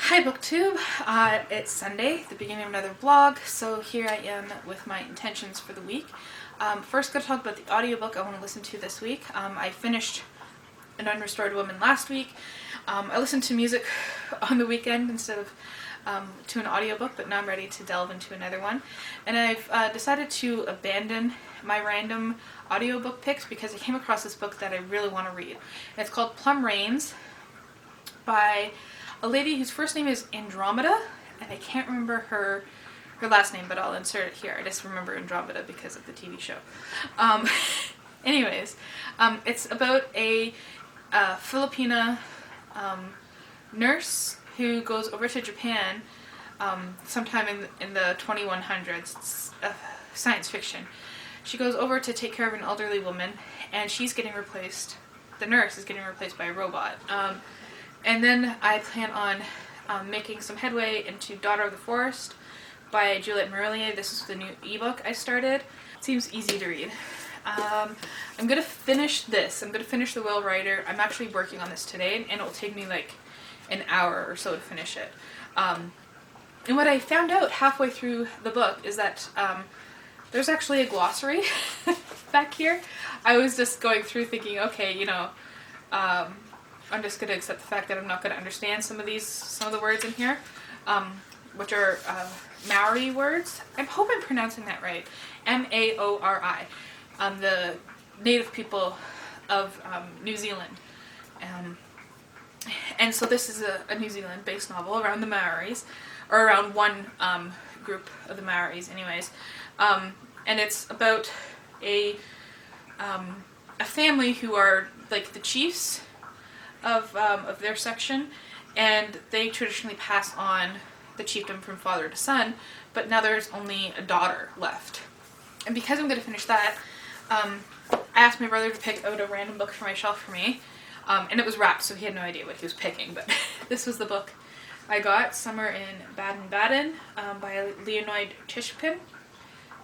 Hi Booktube, it's Sunday, the beginning of another vlog, so here I am with my intentions for the week. First going to talk about the audiobook I want to listen to this week. I finished An Unrestored Woman last week. I listened to music on the weekend instead of to an audiobook, but now I'm ready to delve into another one. And I've decided to abandon my random audiobook picks because I came across this book that I really want to read. And it's called Plum Rains by a lady whose first name is Andromeda, and I can't remember her last name, but I'll insert it here. I just remember Andromeda because of the TV show. Anyways, it's about a Filipina nurse who goes over to Japan sometime in the 2100s. It's science fiction. She goes over to take care of an elderly woman, and she's getting replaced. The nurse is getting replaced by a robot. And then I plan on making some headway into Daughter of the Forest by Juliette Marillier. This is the new ebook I started. It seems easy to read. I'm going to finish this. I'm going to finish The Whale Rider. I'm actually working on this today, and it'll take me like an hour or so to finish it. And what I found out halfway through the book is that there's actually a glossary back here. I was just going through thinking, okay, you know, I'm just going to accept the fact that I'm not going to understand some of the words in here, which are Maori words. I hope I'm pronouncing that right. M-A-O-R-I. The native people of New Zealand. And so this is a New Zealand-based novel around the Maoris, or around one group of the Maoris anyways. And it's about a family who are like the chiefs of their section, and they traditionally pass on the chiefdom from father to son, but now there's only a daughter left. And because I'm going to finish that, I asked my brother to pick out a random book for my shelf for me, and it was wrapped, so he had no idea what he was picking, but this was the book I got, Summer in Baden-Baden, by Leonid Tishpin,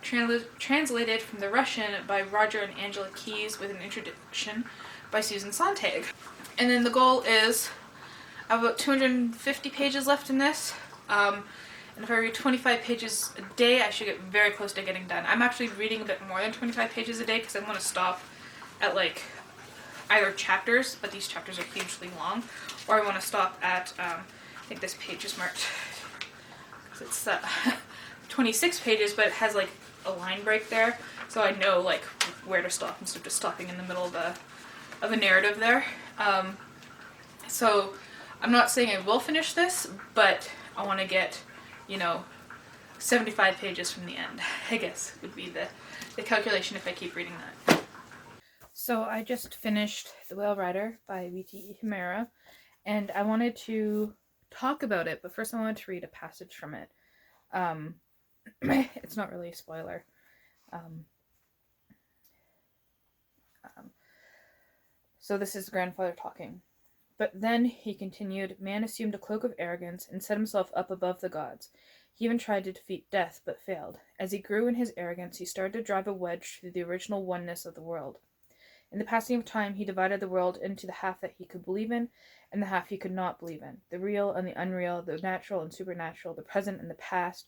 translated from the Russian by Roger and Angela Keyes, with an introduction by Susan Sontag. And then the goal is, I have about 250 pages left in this, and if I read 25 pages a day, I should get very close to getting done. I'm actually reading a bit more than 25 pages a day because I want to stop at like either chapters, but these chapters are hugely long, or I want to stop at, I think this page is marked, because it's 26 pages, but it has like a line break there, so I know like where to stop instead of just stopping in the middle of a narrative there. So I'm not saying I will finish this, but I want to get, you know, 75 pages from the end, I guess would be the calculation if I keep reading that. So I just finished The Whale Rider by V.T. Himera, and I wanted to talk about it, but first I wanted to read a passage from it. It's not really a spoiler. So this is grandfather talking. But then, he continued, man assumed a cloak of arrogance and set himself up above the gods. He even tried to defeat death, but failed. As he grew in his arrogance, he started to drive a wedge through the original oneness of the world. In the passing of time, he divided the world into the half that he could believe in and the half he could not believe in, the real and the unreal, the natural and supernatural, the present and the past,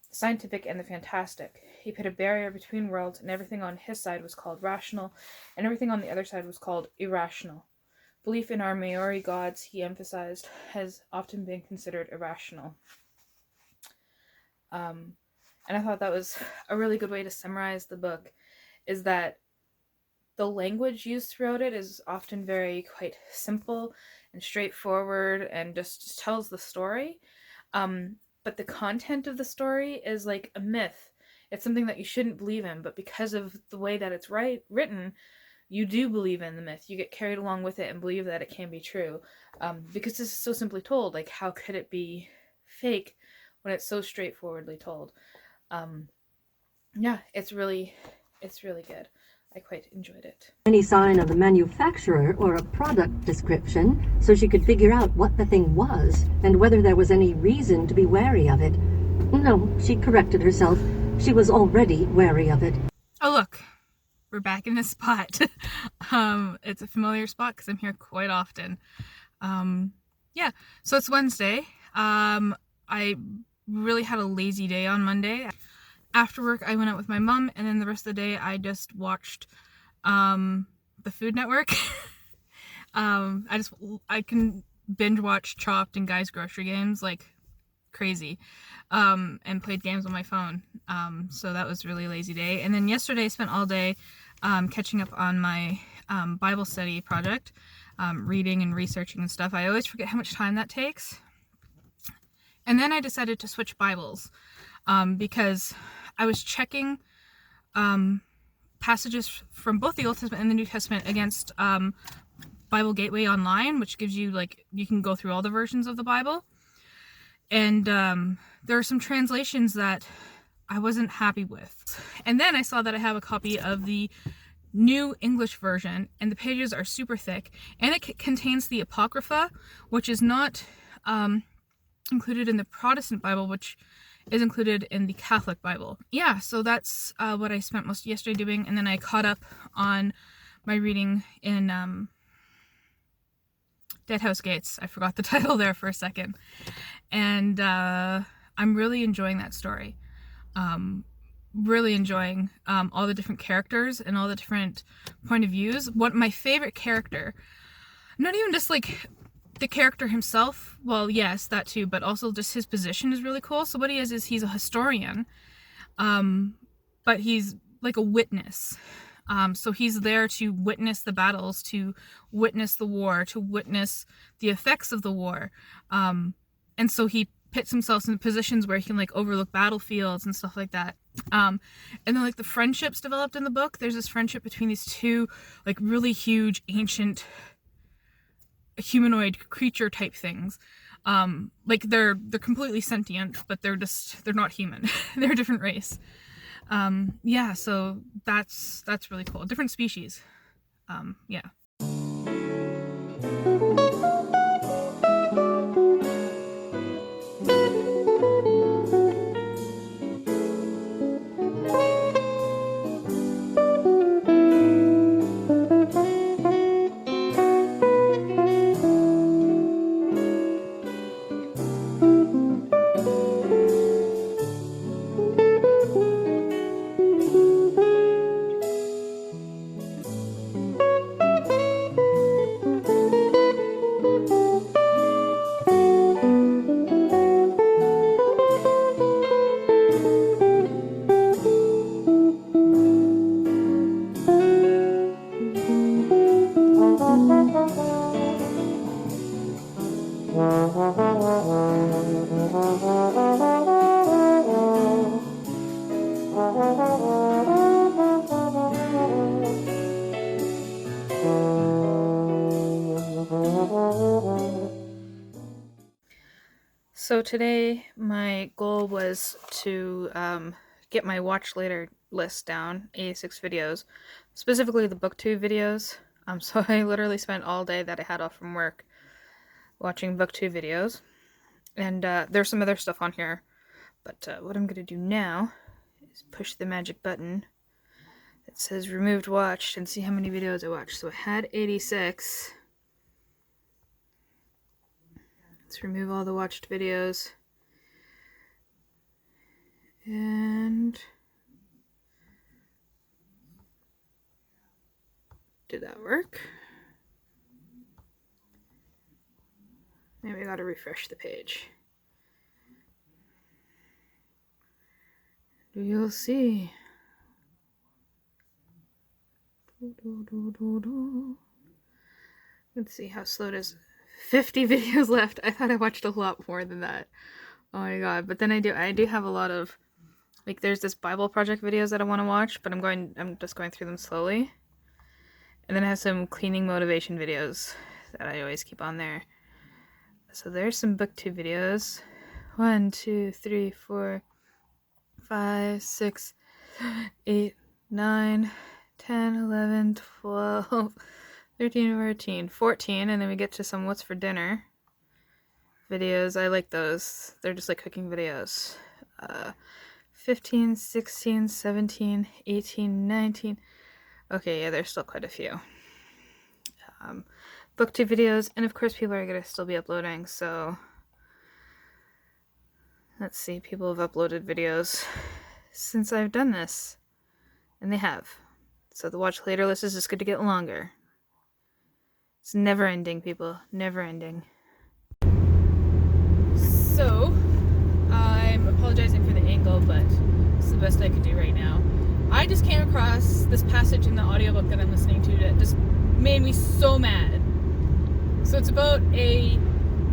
the scientific and the fantastic. He put a barrier between worlds, and everything on his side was called rational, and everything on the other side was called irrational. Belief in our Maori gods, he emphasized, has often been considered irrational. And I thought that was a really good way to summarize the book, is that the language used throughout it is often quite simple and straightforward and just tells the story. But the content of the story is like a myth. It's something that you shouldn't believe in, but because of the way that it's written, you do believe in the myth. You get carried along with it and believe that it can be true. Because this is so simply told. Like, how could it be fake when it's so straightforwardly told? Yeah, it's really good. I quite enjoyed it. Any sign of the manufacturer or a product description, so she could figure out what the thing was and whether there was any reason to be wary of it. No, she corrected herself. She was already wary of it. Oh look, we're back in this spot. It's a familiar spot because I'm here quite often. Yeah, so it's Wednesday. I really had a lazy day on Monday. After work, I went out with my mom, and then the rest of the day, I just watched the Food Network. I can binge watch Chopped and Guys Grocery Games like crazy, and played games on my phone. So that was a really lazy day. And then yesterday I spent all day catching up on my Bible study project, reading and researching and stuff. I always forget how much time that takes. And then I decided to switch Bibles because I was checking passages from both the Old Testament and the New Testament against Bible Gateway Online, which gives you, like, you can go through all the versions of the Bible. And there are some translations that I wasn't happy with. And then I saw that I have a copy of the New English version, and the pages are super thick, and it contains the Apocrypha, which is not included in the Protestant Bible, which is included in the Catholic Bible. Yeah, so that's what I spent most of yesterday doing, and then I caught up on my reading in Dead House Gates. I forgot the title there for a second. And I'm really enjoying that story. Really enjoying all the different characters and all the different point of views. What my favorite character, not even just like the character himself, well, yes, that too, but also just his position is really cool. So what he is he's a historian, but he's like a witness. So he's there to witness the battles, to witness the war, to witness the effects of the war. And so he pits himself in positions where he can, like, overlook battlefields and stuff like that. And then, like, the friendships developed in the book. There's this friendship between these two, like, really huge, ancient, humanoid creature type things. Like, they're completely sentient, but they're not human. They're a different race. Yeah, so that's really cool. Different species. Yeah. So today my goal was to get my watch later list down, 86 videos, specifically the booktube videos. So I literally spent all day that I had off from work watching booktube videos, and there's some other stuff on here, but what I'm gonna do now is push the magic button that says removed watched and see how many videos I watched. So I had 86. Let's remove all the watched videos. And did that work? Maybe I gotta refresh the page. You'll see. Let's see how slow it is. 50 videos left. I thought I watched a lot more than that. Oh my god. But then I do have a lot of, like, there's this Bible project videos that I want to watch, but I'm just going through them slowly. And then I have some cleaning motivation videos that I always keep on there. So there's some booktube videos. 1, 2, 3, 4, 5, 6, 8, 9, 10, 11, 12, 13, 14, 14, and then we get to some what's for dinner videos. I like those. They're just like cooking videos. 15, 16, 17, 18, 19. Okay, yeah, there's still quite a few. Booktube videos, and of course people are going to still be uploading, so let's see, people have uploaded videos since I've done this, and they have. So the watch later list is just going to get longer. It's never ending, people, never ending. So, I'm apologizing for the angle, but it's the best I could do right now. I just came across this passage in the audiobook that I'm listening to that just made me so mad. So it's about a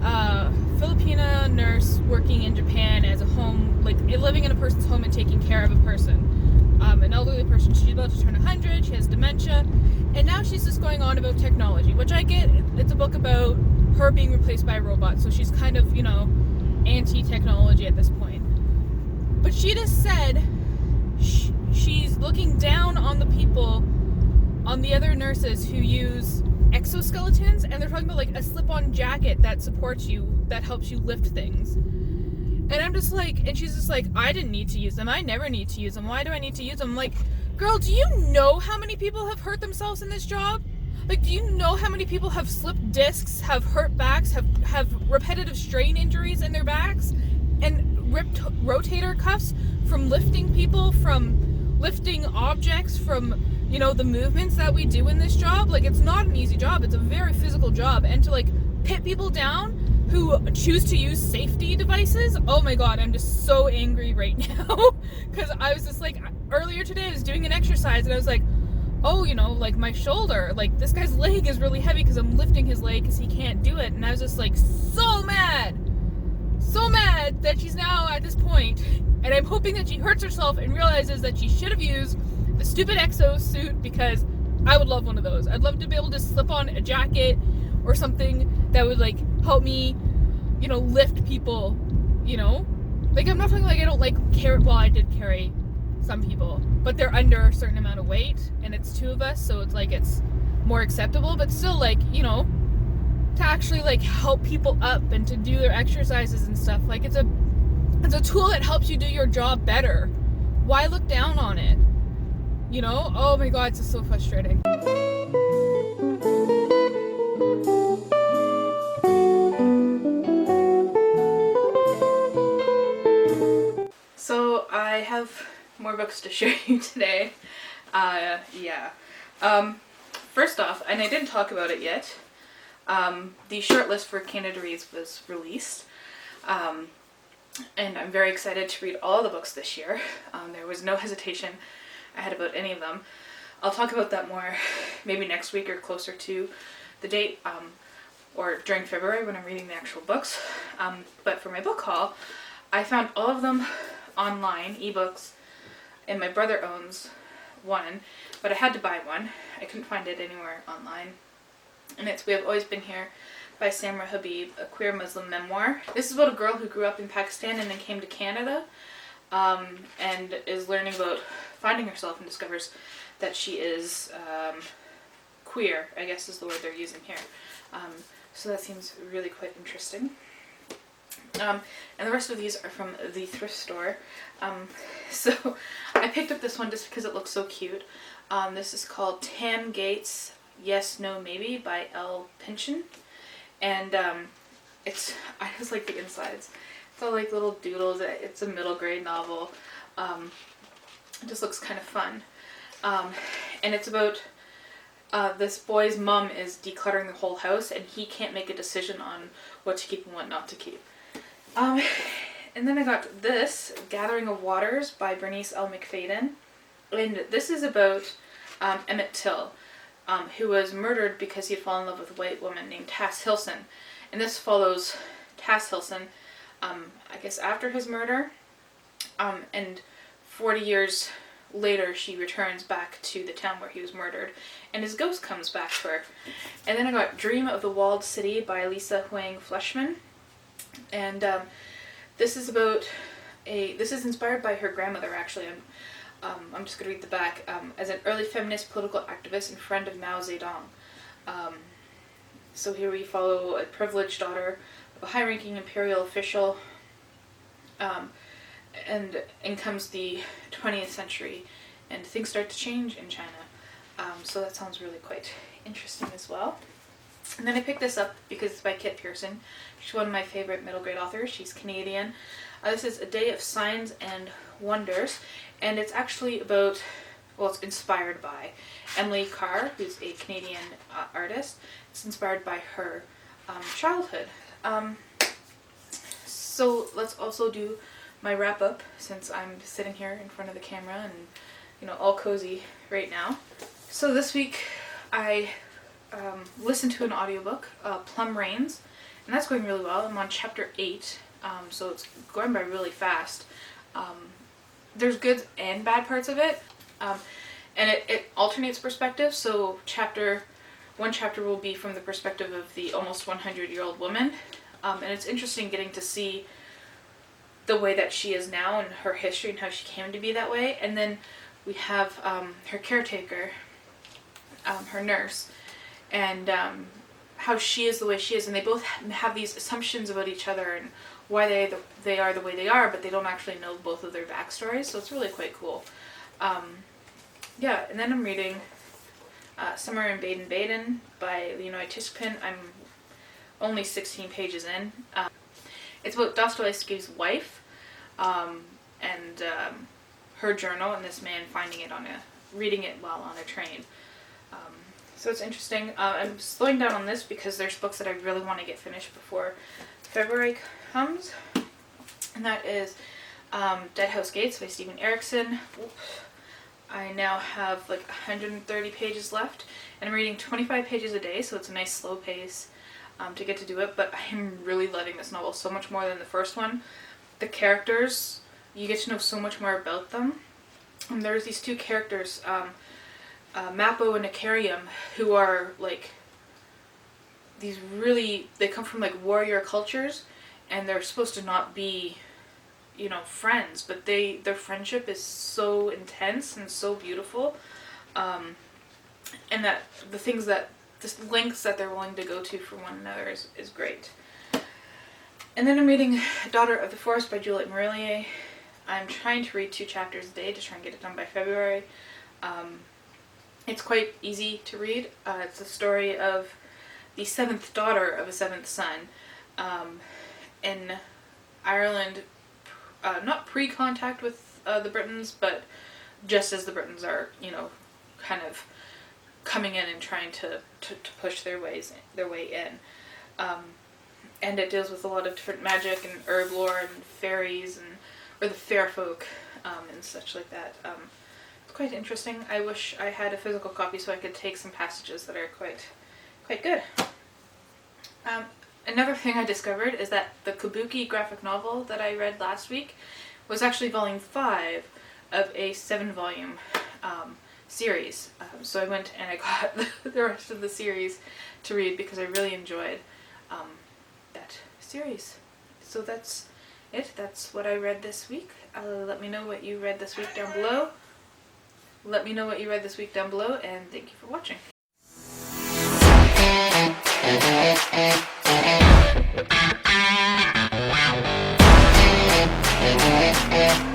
Filipina nurse working in Japan as a home, like living in a person's home and taking care of a person. An elderly person, she's about to turn 100, she has dementia, and now she's just going on about technology, which I get. It's a book about her being replaced by a robot, so she's kind of, anti-technology at this point. But she just said she's looking down on the people, on the other nurses who use exoskeletons, and they're talking about like a slip-on jacket that supports you, that helps you lift things. And I'm just like, and she's just like, I didn't need to use them. I never need to use them. Why do I need to use them? I'm like, girl, do you know how many people have hurt themselves in this job? Like, do you know how many people have slipped discs, have hurt backs, have repetitive strain injuries in their backs, and ripped rotator cuffs from lifting people, from lifting objects, from, the movements that we do in this job? Like, it's not an easy job. It's a very physical job. And to, like, pit people down who choose to use safety devices, oh my god, I'm just so angry right now. Because I was just like, earlier today I was doing an exercise and I was like, oh, like my shoulder, like this guy's leg is really heavy because I'm lifting his leg because he can't do it. And I was just like, so mad that she's now at this point. And I'm hoping that she hurts herself and realizes that she should have used the stupid exosuit, because I would love one of those. I'd love to be able to slip on a jacket or something that would like help me, lift people, like I'm not talking like I don't like carry, well, I did carry some people, but they're under a certain amount of weight and it's two of us, so it's like it's more acceptable, but still, like, to actually like help people up and to do their exercises and stuff, like it's a tool that helps you do your job better. Why look down on it? Oh my god, it's just so frustrating. So I have more books to show you today. First off, and I didn't talk about it yet, the shortlist for Canada Reads was released. And I'm very excited to read all the books this year. There was no hesitation I had about any of them. I'll talk about that more maybe next week or closer to the date, or during February when I'm reading the actual books. But for my book haul, I found all of them online, ebooks, and my brother owns one, but I had to buy one. I couldn't find it anywhere online. And it's We Have Always Been Here by Samra Habib, a queer Muslim memoir. This is about a girl who grew up in Pakistan and then came to Canada, and is learning about finding herself and discovers that she is queer, I guess is the word they're using here. So that seems really quite interesting. And the rest of these are from the thrift store. So I picked up this one just because it looks so cute. This is called Tam Gates Yes, No, Maybe by L. Pynchon. And I just like the insides. It's all like little doodles. It's a middle grade novel. It just looks kind of fun. And it's about this boy's mom is decluttering the whole house and he can't make a decision on what to keep and what not to keep. And then I got this, Gathering of Waters by Bernice L. McFadden. And this is about Emmett Till, who was murdered because he had fallen in love with a white woman named Tass Hilson. And this follows Tass Hilson, I guess after his murder, and 40 years later she returns back to the town where he was murdered, and his ghost comes back to her. And then I got Dream of the Walled City by Lisa Huang Fleshman. And this is about this is inspired by her grandmother, actually. I'm just going to read the back. As an early feminist political activist and friend of Mao Zedong. So here we follow a privileged daughter of a high-ranking imperial official, and in comes the 20th century, and things start to change in China. So that sounds really quite interesting as well. And then I picked this up because it's by Kit Pearson. She's one of my favorite middle grade authors. She's Canadian. This is A Day of Signs and Wonders, and it's actually about, well, it's inspired by Emily Carr, who's a Canadian artist. It's inspired by her childhood. So let's also do my wrap up, since I'm sitting here in front of the camera and, you know, all cozy right now. So this week I listened to an audiobook, Plum Rains, and that's going really well. I'm on chapter 8, so it's going by really fast. There's good and bad parts of it, and it alternates perspective. So one chapter will be from the perspective of the almost 100-year-old woman, and it's interesting getting to see the way that she is now and her history and how she came to be that way. And then we have her caretaker, her nurse, and how she is the way she is, and they both have these assumptions about each other and why they are the way they are, but they don't actually know both of their backstories, so it's really quite cool. Yeah, and then I'm reading Summer in Baden-Baden by Leonid Tiskpin. I'm only 16 pages in. It's about Dostoevsky's wife and her journal, and this man finding it reading it while on a train. So it's interesting. I'm slowing down on this because there's books that I really want to get finished before February comes, and that is Dead House Gates by Stephen Erickson. I now have like 130 pages left, and I'm reading 25 pages a day, so it's a nice slow pace to get to do it, but I am really loving this novel so much more than the first one. The characters, you get to know so much more about them, and there's these two characters, Mappo and Icarium, who are like these they come from like warrior cultures, and they're supposed to not be, you know, friends, but their friendship is so intense and so beautiful, and that the lengths that they're willing to go to for one another is great. And then I'm reading Daughter of the Forest by Juliette Marillier. I'm trying to read 2 chapters a day to try and get it done by February. It's quite easy to read. It's the story of the 7th daughter of a 7th son in Ireland, not pre-contact with the Britons, but just as the Britons are, you know, kind of coming in and trying to push their way in. And it deals with a lot of different magic and herb lore and fairies or the fair folk and such like that. It's quite interesting. I wish I had a physical copy so I could take some passages that are quite good. Another thing I discovered is that the Kabuki graphic novel that I read last week was actually volume 5 of a 7-volume series. So I went and I got the rest of the series to read because I really enjoyed that series. So that's it. That's what I read this week. Let me know what you read this week down below. And thank you for watching. Wow.